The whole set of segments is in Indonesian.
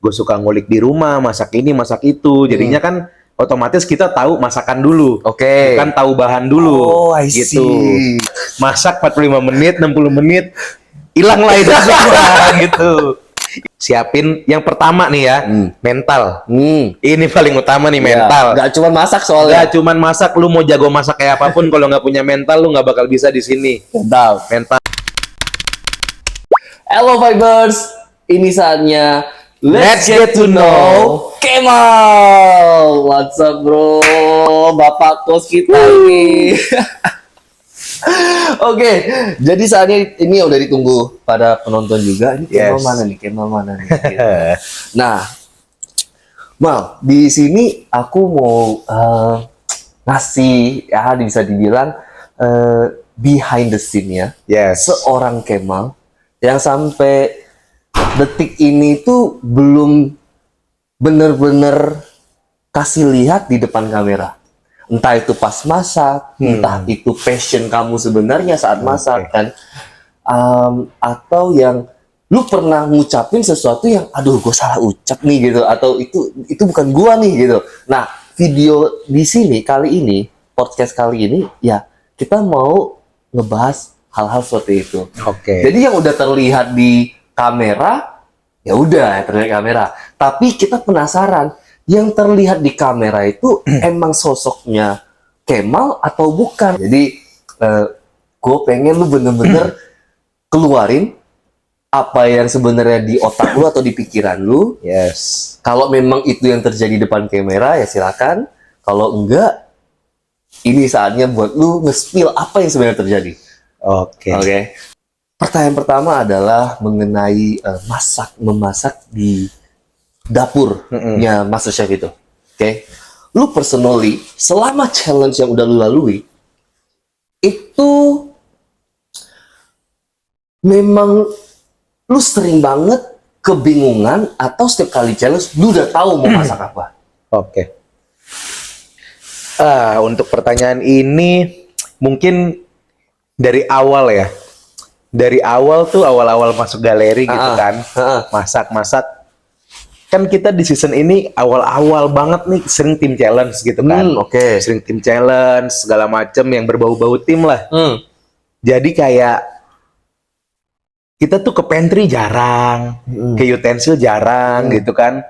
gue suka ngulik di rumah, masak ini, masak itu. Jadinya kan otomatis kita tahu masakan dulu. Oke. Bukan tahu bahan dulu. Oh, I gitu. see. Masak 45 menit, 60 menit, hilang lah itu semua gitu. Siapin yang pertama nih ya, mental. Ini paling utama nih, mental. Gak cuma masak soalnya. Gak cuman masak, lu mau jago masak kayak apapun, kalau nggak punya mental, lu nggak bakal bisa di sini. Mental. Hello Vibers, ini saatnya Let's get to know Kemal. What's up bro, bapak kos kita ini. Oke, jadi saatnya ini udah ditunggu pada penonton juga. Ini Kemal mana nih? Kemal mana nih? Gitu. Nah, Mal, di sini aku mau ngasih ya bisa dibilang behind the scene ya. Seorang Kemal yang sampai detik ini tuh belum bener-bener kasih lihat di depan kamera. Entah itu pas masak, entah itu passion kamu sebenarnya saat masak kan, atau yang lu pernah ngucapin sesuatu yang aduh gue salah ucap nih gitu, atau itu bukan gua nih gitu. Nah, video di sini kali ini, podcast kali ini ya kita mau ngebahas hal-hal seperti itu. Jadi yang udah terlihat di kamera ya udah terlihat kamera, tapi kita penasaran yang terlihat di kamera itu emang sosoknya Kemal atau bukan. Jadi gue pengen lu bener-bener keluarin apa yang sebenarnya di otak lu atau di pikiran lu. Kalau memang itu yang terjadi depan kamera ya silakan. Kalau enggak, ini saatnya buat lu nge-spill apa yang sebenarnya terjadi. Oke. Pertanyaan pertama adalah mengenai memasak di dapurnya MasterChef itu. Oke. Lu personally selama challenge yang udah lu lalui itu memang lu sering banget kebingungan atau setiap kali challenge lu udah tahu mau masak apa? Untuk pertanyaan ini mungkin dari awal ya. Dari awal tuh awal-awal masuk galeri gitu kan. Masak-masak. Kan kita di season ini awal-awal banget nih sering tim challenge gitu kan. Sering tim challenge segala macem yang berbau-bau tim lah. Jadi kayak kita tuh ke pantry jarang, ke utensil jarang gitu kan.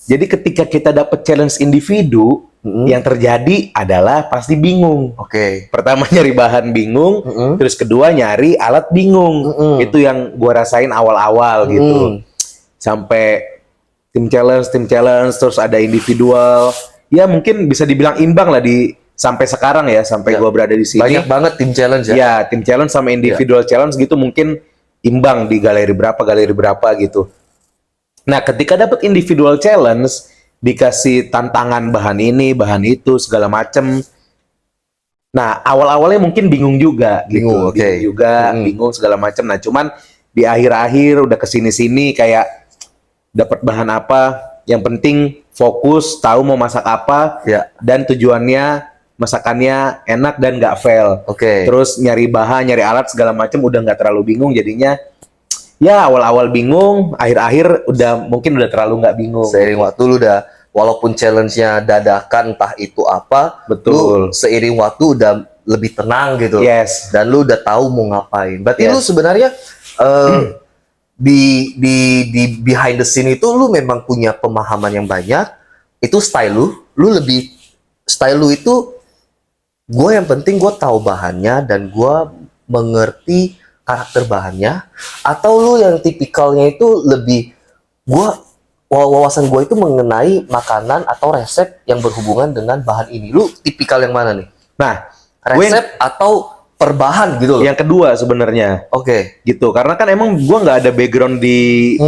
Jadi ketika kita dapet challenge individu, yang terjadi adalah pasti bingung. Pertama nyari bahan bingung, terus kedua nyari alat bingung. Itu yang gua rasain awal-awal gitu. Sampai tim challenge, terus ada individual. Ya mungkin bisa dibilang imbang lah di sampai sekarang ya, sampai gua berada di sini. Banyak banget tim challenge ya. Ya, tim challenge sama individual challenge gitu mungkin imbang di galeri berapa gitu. Nah, ketika dapat individual challenge, dikasih tantangan bahan ini, bahan itu, segala macem. Nah, awal-awalnya mungkin bingung juga gitu. Bingung segala macem. Nah, cuman di akhir-akhir udah kesini-sini kayak dapat bahan apa, yang penting fokus, tahu mau masak apa, dan tujuannya masakannya enak dan nggak fail. Terus nyari bahan, nyari alat segala macem udah nggak terlalu bingung, jadinya ya awal-awal bingung, akhir-akhir mungkin udah terlalu nggak bingung. Seiring waktu lu udah, walaupun challenge-nya dadakan entah itu apa, lu seiring waktu udah lebih tenang gitu. Dan lu udah tahu mau ngapain. Berarti lu sebenarnya di behind the scene itu lu memang punya pemahaman yang banyak. Itu style lu lebih style lu itu gue yang penting gue tahu bahannya dan gue mengerti karakter bahannya, atau lu yang tipikalnya itu lebih wawasan gue itu mengenai makanan atau resep yang berhubungan dengan bahan ini. Lu tipikal yang mana nih? Nah, resep atau perbahan gitu loh. Yang kedua sebenarnya. Gitu. Karena kan emang gue nggak ada background di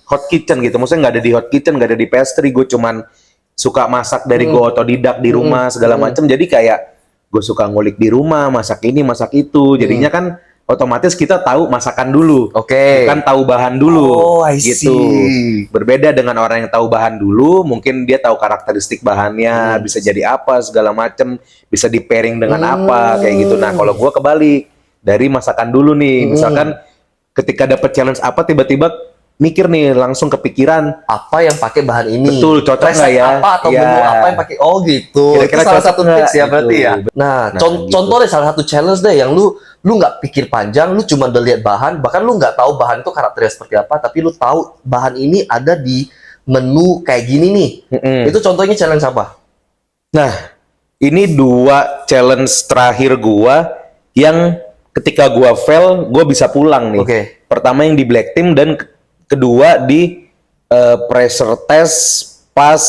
hot kitchen gitu. Maksudnya nggak ada di hot kitchen, nggak ada di pastry. Gue cuman suka masak dari gue otodidak di rumah segala macem. Jadi kayak gue suka ngulik di rumah, masak ini, masak itu. Jadinya kan otomatis kita tahu masakan dulu, bukan tahu bahan dulu, gitu. Berbeda dengan orang yang tahu bahan dulu, mungkin dia tahu karakteristik bahannya, bisa jadi apa, segala macem, bisa di pairing dengan apa, kayak gitu. Nah, kalau gue kebalik, dari masakan dulu nih, misalkan ketika dapet challenge apa, tiba-tiba mikir nih, langsung kepikiran apa yang pakai bahan ini. Betul, cocok nggak ya? Apa atau Iya. menu apa yang pakai? Oh gitu. Kira-kira Itu salah cocok satu nggak? tips ya Gitu. berarti ya. Nah, gitu. contoh deh salah satu challenge deh yang lu nggak pikir panjang, lu cuma udah lihat bahan, bahkan lu nggak tahu bahan itu karakternya seperti apa, tapi lu tahu bahan ini ada di menu kayak gini nih. Itu contohnya challenge apa? Nah, ini 2 challenge terakhir gua yang ketika gua fail, gua bisa pulang nih. Oke. Pertama yang di Black Team dan kedua di pressure test pas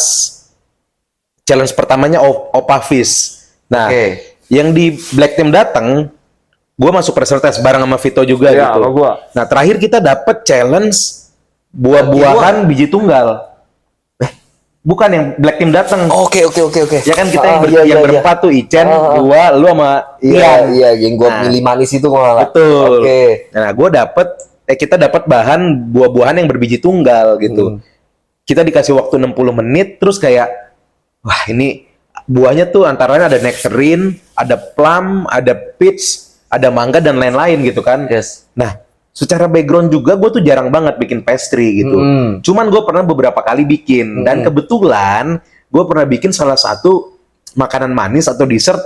challenge pertamanya Opavis. Nah, yang di Black Team datang, gua masuk pressure test bareng sama Vito juga Iya, gitu. sama gua. Nah, terakhir kita dapet challenge buah-buahan biji tunggal. Bukan yang Black Team datang. Oke. Ya kan kita Iya. yang berempat tuh Icen, gua, lu sama Ian. Iya, yang gua milih manis itu gua. Betul. Oke. Nah, kita dapat bahan buah-buahan yang berbiji tunggal gitu. Kita dikasih waktu 60 menit terus kayak wah, ini buahnya tuh antaranya ada nectarine, ada plum, ada peach, ada mangga dan lain-lain gitu kan. Yes. Nah, secara background juga gue tuh jarang banget bikin pastry gitu. Cuman gue pernah beberapa kali bikin dan kebetulan gue pernah bikin salah satu makanan manis atau dessert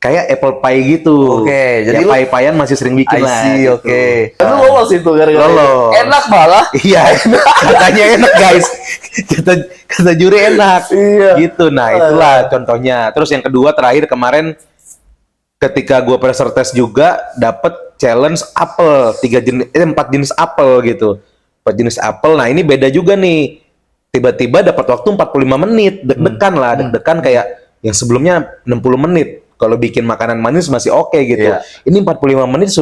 kayak apple pie gitu. Oke, jadi ya, pie-piean masih sering bikin lah. Gitu. Oke. Lu lolos itu gara-gara Lolos. enak malah. Iya, katanya enak guys. Kata juri enak. Iya. Gitu. Nah, itulah contohnya. Terus yang kedua terakhir kemarin ketika gue pressure test juga dapet challenge apel 4 jenis apel gitu. 4 jenis apel. Nah, ini beda juga nih. Tiba-tiba dapat waktu 45 menit. Deg-degan lah, deg-degan kayak yang sebelumnya 60 menit. Kalau bikin makanan manis masih oke gitu. Iya. Ini 45 menit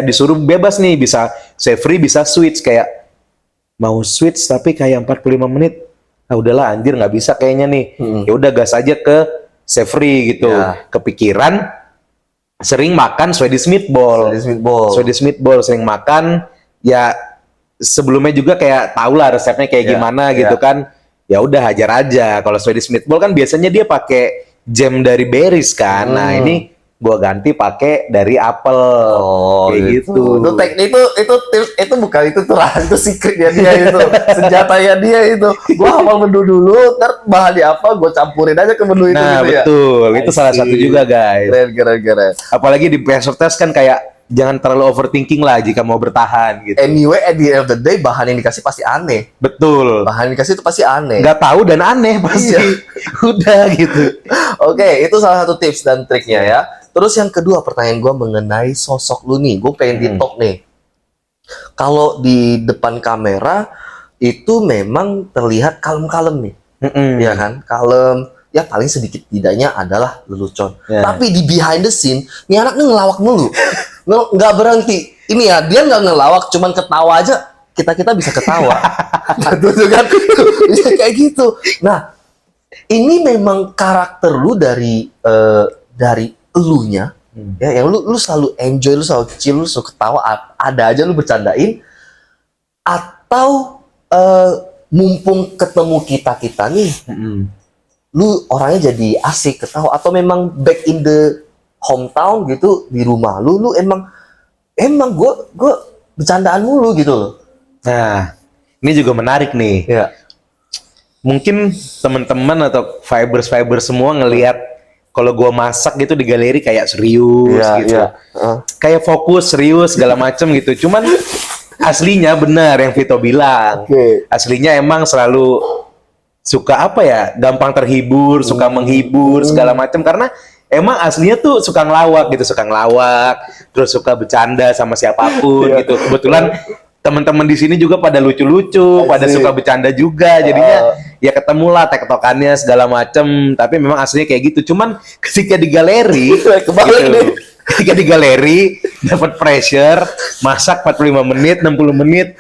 disuruh bebas nih, bisa savory, bisa sweet, kayak mau sweet tapi kayak 45 menit. Ah udahlah anjir nggak bisa kayaknya nih. Ya udah gas aja ke savory gitu. Ya. Kepikiran sering makan Swedish meatball. Swedish meatball sering makan, ya sebelumnya juga kayak tau lah resepnya kayak gimana gitu kan. Ya udah hajar aja. Kalau Swedish meatball kan biasanya dia pakai jam dari berries kan. Nah, ini gua ganti pakai dari apel. Kayak gitu. Itu teknik itu bukan itu tuh itu secretnya dia itu. Senjatanya dia itu. Gua hafal menu dulu, ntar bahan di apa gua campurin aja ke menu itu Nah, gitu ya. betul. Itu salah satu juga, guys. Keren. Apalagi di pressure test kan kayak jangan terlalu overthinking lah jika mau bertahan gitu. Anyway, at the end of the day, bahan yang dikasih pasti aneh. Betul. Bahan yang dikasih itu pasti aneh. Nggak tahu dan aneh pasti. Iya. Udah gitu. Oke, itu salah satu tips dan triknya ya. Terus yang kedua, pertanyaan gue mengenai sosok lu nih. Gue pengen di-talk nih. Kalau di depan kamera, itu memang terlihat kalem-kalem nih. Ya kan? Kalem. Ya paling sedikit tidaknya adalah lelucon. Tapi di behind the scene, nih anak ngelawak mulu. Nggak berhenti. Ini ya, dia nggak ngelawak, cuman ketawa aja. Kita bisa ketawa. Betul kan? Bisa kayak gitu. Nah, ini memang karakter lu dari elunya, ya, yang lu selalu enjoy, lu selalu chill, lu selalu ketawa, ada aja lu bercandain, atau mumpung ketemu kita nih, lu orangnya jadi asik ketawa, atau memang back in the hometown gitu di rumah lu emang gue bercandaan mulu gitu loh. Nah, ini juga menarik nih. Ya. Mungkin teman-teman atau fibers semua ngelihat kalau gua masak gitu di galeri kayak serius gitu. Kayak fokus, serius segala macem gitu. Cuman aslinya benar yang Vito bilang. Aslinya emang selalu suka apa ya? Gampang terhibur, suka menghibur segala macem karena emang aslinya tuh suka ngelawak gitu, terus suka bercanda sama siapapun gitu. Kebetulan teman-teman di sini juga pada lucu-lucu, pada suka bercanda juga. Jadinya ya ketemulah tektokannya segala macem. Tapi memang aslinya kayak gitu. Cuman ketika di galeri, ketika di galeri dapat pressure, masak 45 menit, 60 menit,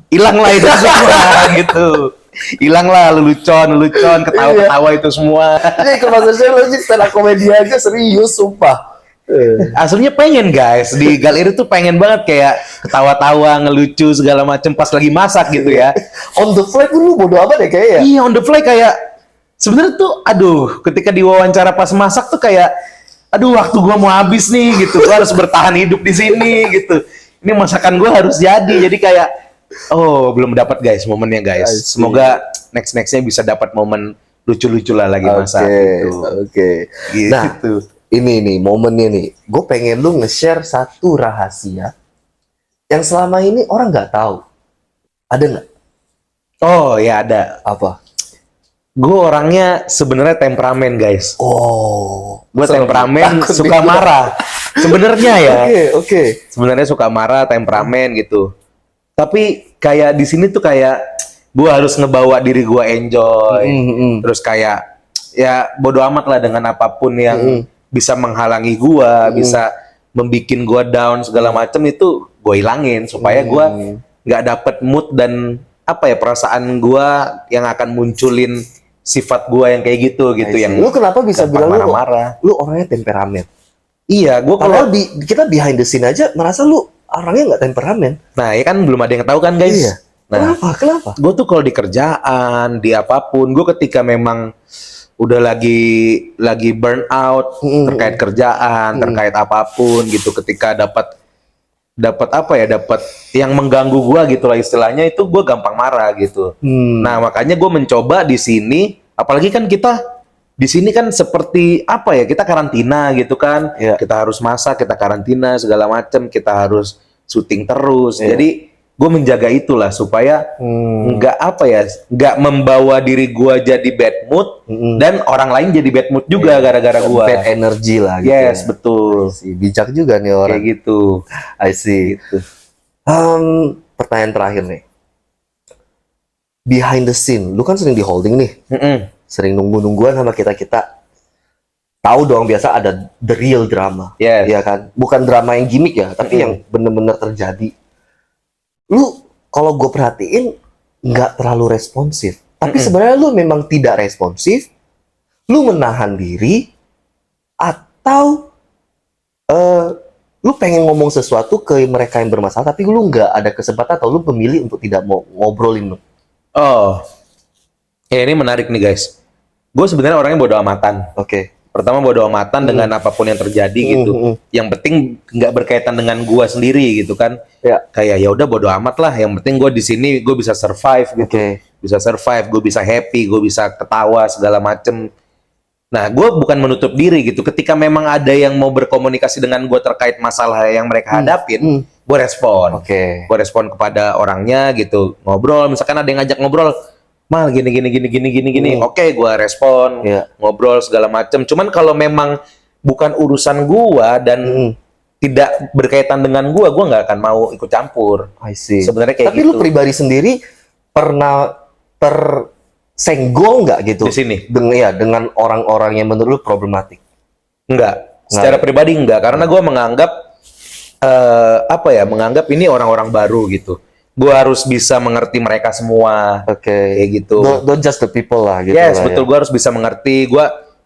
hilang lah itu semua gitu. Hilang lah lelucon, ketawa-ketawa itu semua. Jadi kemarin saya lagi stand up komedi aja serius, sumpah. Aslinya pengen guys, di galeri tuh pengen banget kayak ketawa-tawa, ngelucu segala macem pas lagi masak gitu ya. On the fly pun lu bodo amat ya kayaknya. Iya, on the fly kayak sebenarnya tuh aduh, ketika diwawancara pas masak tuh kayak aduh waktu gua mau habis nih gitu. Gua harus bertahan hidup di sini gitu. Ini masakan gua harus jadi kayak Oh, belum dapat guys momennya guys. Semoga nextnya bisa dapat momen lucu-lucu lah lagi masak gitu. Oke. Nah, ini nih momennya nih. Gue pengen lu nge-share satu rahasia yang selama ini orang nggak tahu. Ada nggak? Oh ya ada. Apa? Gue orangnya sebenarnya temperamen guys. Oh, gue temperamen, suka marah. Sebenarnya ya. Oke. Sebenarnya suka marah, temperamen gitu. Tapi kayak di sini tuh kayak gue harus ngebawa diri gue enjoy. Terus kayak ya bodo amat lah dengan apapun yang bisa menghalangi gue, bisa membikin gue down segala macem itu gue hilangin supaya gue nggak dapet mood dan apa ya perasaan gue yang akan munculin sifat gue yang kayak gitu yang lu kenapa bisa bilang marah-marah? Lu orangnya temperamen. Iya, gue kalau kita behind the scene aja merasa lu orangnya nggak temperamen. Nah, ya kan belum ada yang tahu kan, guys. Iya. Nah, Kenapa? Gue tuh kalau di kerjaan, di apapun, gue ketika memang udah lagi burn out terkait kerjaan, terkait apapun gitu, ketika dapat yang mengganggu gue gitu lah istilahnya, itu gue gampang marah gitu. Nah, makanya gue mencoba di sini, apalagi kan kita di sini kan seperti apa ya, kita karantina gitu kan, kita harus masak, kita karantina segala macam, kita harus syuting terus. Jadi gue menjaga itulah supaya nggak membawa diri gue jadi bad mood dan orang lain jadi bad mood juga gara-gara gue. Bad energy lah gitu. Yes, betul. Bijak juga nih orang. Kayak gitu. I see. Gitu. Pertanyaan terakhir nih. Behind the scene, lu kan sering di holding nih. Sering nunggu-nungguan sama kita-kita. Tahu dong biasa ada the real drama. Iya kan? Bukan drama yang gimmick ya, tapi yang bener-bener terjadi. Lu kalau gue perhatiin nggak terlalu responsif. Tapi sebenarnya lu memang tidak responsif. Lu menahan diri atau lu pengen ngomong sesuatu ke mereka yang bermasalah, tapi lu nggak ada kesempatan atau lu memilih untuk tidak mau ngobrolin lu. Oh, ya ini menarik nih guys. Gue sebenarnya orangnya bodo amatan. Pertama bodo amatan dengan apapun yang terjadi gitu. Yang penting nggak berkaitan dengan gue sendiri gitu kan. Kayak ya udah bodo amat lah. Yang penting gue di sini gue bisa survive gitu. Bisa survive, gue bisa happy, gue bisa ketawa segala macem. Nah, gue bukan menutup diri gitu. Ketika memang ada yang mau berkomunikasi dengan gue terkait masalah yang mereka hadapin, gue respon. Gue respon kepada orangnya gitu. Ngobrol, misalkan ada yang ngajak ngobrol, Mal gini. Oke, gue respon, ngobrol segala macem. Cuman kalau memang bukan urusan gue dan tidak berkaitan dengan gue nggak akan mau ikut campur. I see. Sebenarnya kayak tapi gitu. Lu pribadi sendiri pernah tersenggol nggak gitu? Di sini? Dengan orang-orang yang menurut lu problematik? Enggak. Secara pribadi enggak, karena gue menganggap menganggap ini orang-orang baru gitu. Gue harus bisa mengerti mereka semua. Kayak gitu. Don't just the people lah gitu. Yes, betul. Gue harus bisa mengerti.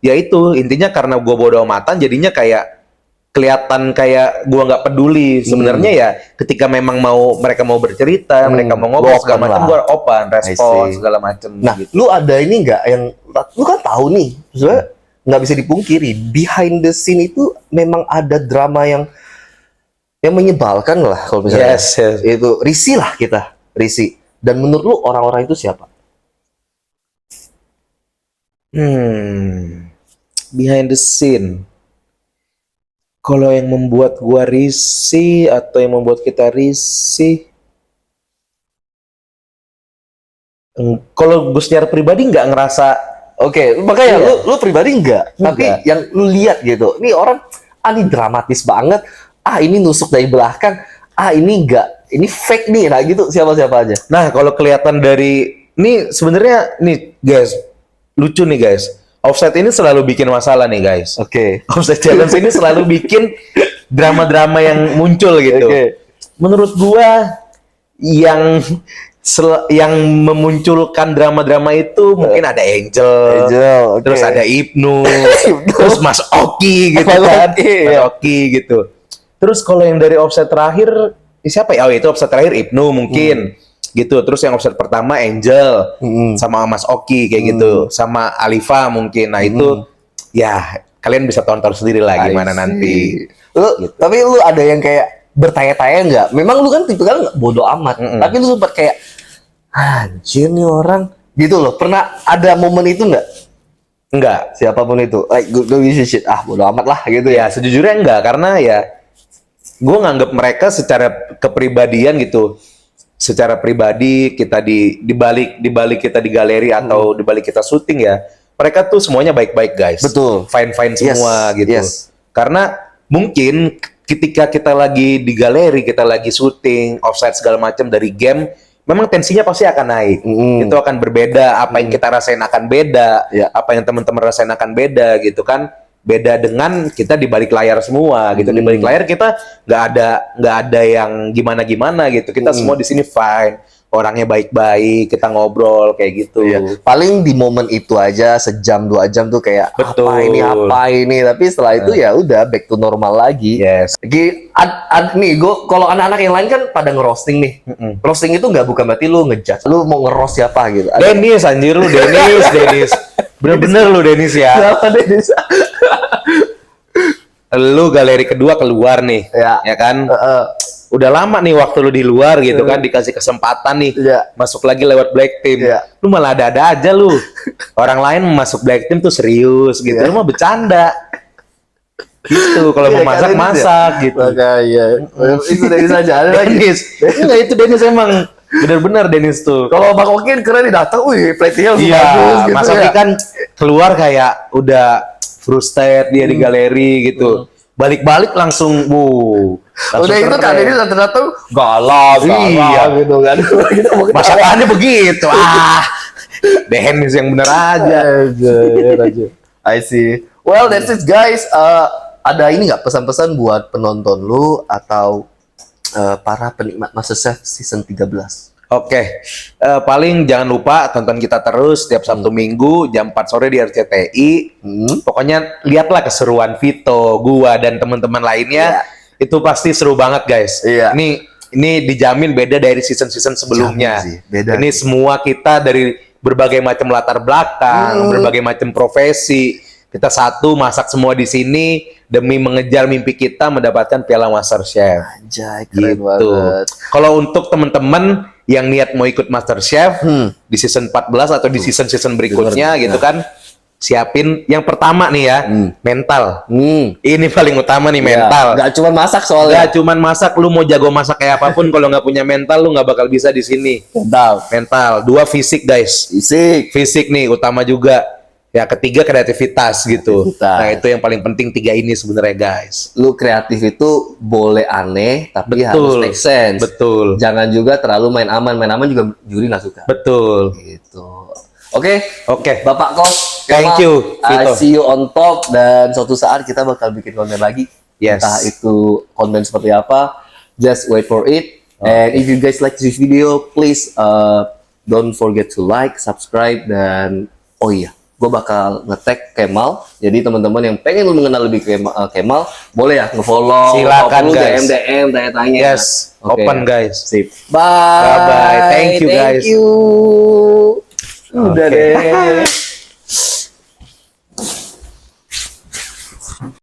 Ya itu intinya karena gue bodo amatan, jadinya kayak kelihatan kayak gue nggak peduli. Sebenarnya ya ketika memang mereka mau bercerita, mereka mau ngobrol segala macam, gue open, respon segala macam. Nah, gitu. Lu ada ini nggak yang lu kan tahu nih, sebenarnya nggak bisa dipungkiri behind the scene itu memang ada drama yang menyebalkan lah kalau misalnya. Yes. Itu risih lah kita, risih. Dan menurut lu orang-orang itu siapa? Behind the scene. Kalau yang membuat gua risih atau yang membuat kita risih, kalau gue secara pribadi nggak ngerasa. Makanya lu pribadi enggak. Tapi yang lu lihat gitu, ini orang ini dramatis banget, ini nusuk dari belakang, ini enggak, ini fake nih, nah gitu siapa-siapa aja. Nah, kalau kelihatan dari ini sebenarnya nih guys, lucu nih guys. Offset ini selalu bikin masalah nih guys. Offset challenge ini selalu bikin drama-drama yang muncul gitu. Menurut gua yang memunculkan drama-drama itu mungkin ada Angel, terus ada Ibnu, terus Mas Oki gitu kan. Mas Oki gitu. Terus kalau yang dari offset terakhir siapa ya? Oh, itu offset terakhir Ibnu mungkin. Gitu. Terus yang offset pertama Angel sama Mas Oki kayak gitu, sama Alifa mungkin. Nah itu ya kalian bisa tonton sendiri lah gimana nanti. Tapi lu ada yang kayak bertanya-tanya nggak? Memang lu kan tipikal nggak bodo amat, tapi lu sempat kayak anjir nih orang gitu loh. Pernah ada momen itu nggak? Enggak. Siapapun itu, like gue bisa shit, bodo amat lah gitu Ya ya. sejujurnya enggak, karena ya gue nganggap mereka secara kepribadian gitu, secara pribadi kita di balik kita di galeri atau di balik kita syuting ya, mereka tuh semuanya baik-baik guys. Betul. Fine semua gitu. Yes. Karena mungkin ketika kita lagi di galeri, kita lagi syuting, offside segala macam dari game, memang tensinya pasti akan naik. Itu akan berbeda, apa yang kita rasain akan beda, apa yang teman-teman rasain akan beda gitu kan. Beda dengan kita di balik layar semua gitu. Di balik layar kita nggak ada yang gimana-gimana gitu. Kita semua di sini fine. Orangnya baik-baik, kita ngobrol kayak gitu. Paling di momen itu aja sejam 2 jam tuh kayak Betul. apa ini, tapi setelah itu ya udah back to normal lagi. Yes. Nih gue kalau anak-anak yang lain kan pada ngerosting nih. Roasting itu nggak bukan berarti lu ngejudge, lu mau ngeroast siapa gitu. Dennis anjir lu, Dennis. Bener-bener lu Dennis ya. Siapa Dennis? Lu galeri kedua keluar nih, ya kan? Udah lama nih waktu lu di luar gitu kan, dikasih kesempatan nih masuk lagi lewat Black Team. Lu malah ada-ada aja lu. Orang lain masuk Black Team tuh serius gitu, lu mah bercanda. Gitu, kalau mau masak gitu. Makanya itu Dennis aja ada lagi. Dennis. Enggak, itu Dennis emang bener-bener Dennis tuh. Kalau Bang Okin keren nih datang, wih platingnya langsung Iya, bagus gitu. Mas Oki kan keluar kayak udah frustrated dia di galeri gitu. Balik-balik langsung, Udah itu kan ini datang galak gitu kan. Masakannya begitu. Dennis yang bener aja. I see. Well, that's it guys. Ada ini nggak pesan-pesan buat penonton lu atau para penikmat MasterChef season 13? Oke, paling jangan lupa tonton kita terus setiap Sabtu Minggu jam 4 sore di RCTI. Pokoknya lihatlah keseruan Vito, gua dan teman-teman lainnya. Itu pasti seru banget guys. Ini dijamin beda dari season-season sebelumnya. Beda. Ini semua kita dari berbagai macam latar belakang, berbagai macam profesi. Kita satu masak semua di sini demi mengejar mimpi kita mendapatkan Piala MasterChef. Anjay, keren banget. Kalau untuk teman-teman yang niat mau ikut MasterChef di season 14 atau di season berikutnya gitu kan, siapin yang pertama nih ya, mental. Ini paling utama nih, mental. Gak cuma masak soalnya. Gak cuma masak, lu mau jago masak kayak apapun kalau nggak punya mental lu nggak bakal bisa di sini. Mental. 2 fisik guys. Fisik nih utama juga. Ya ketiga kreativitas gitu. Nah itu yang paling penting 3 ini sebenarnya guys. Lu kreatif itu boleh aneh tapi harus make sense. Betul. Jangan juga terlalu main aman juga juri nggak suka. Betul. Gitu. Oke. Bapak Kos. Thank you. I see you on top dan suatu saat kita bakal bikin konten lagi. Entah itu konten seperti apa. Just wait for it. And if you guys like this video, please don't forget to like, subscribe dan gue bakal nge-tag Kemal. Jadi teman-teman yang pengen lu mengenal lebih Kemal, boleh ya nge-follow. Silakan guys. DM, tanya-tanya. Yes, open guys. Sip. Bye. Thank you guys. Udah deh.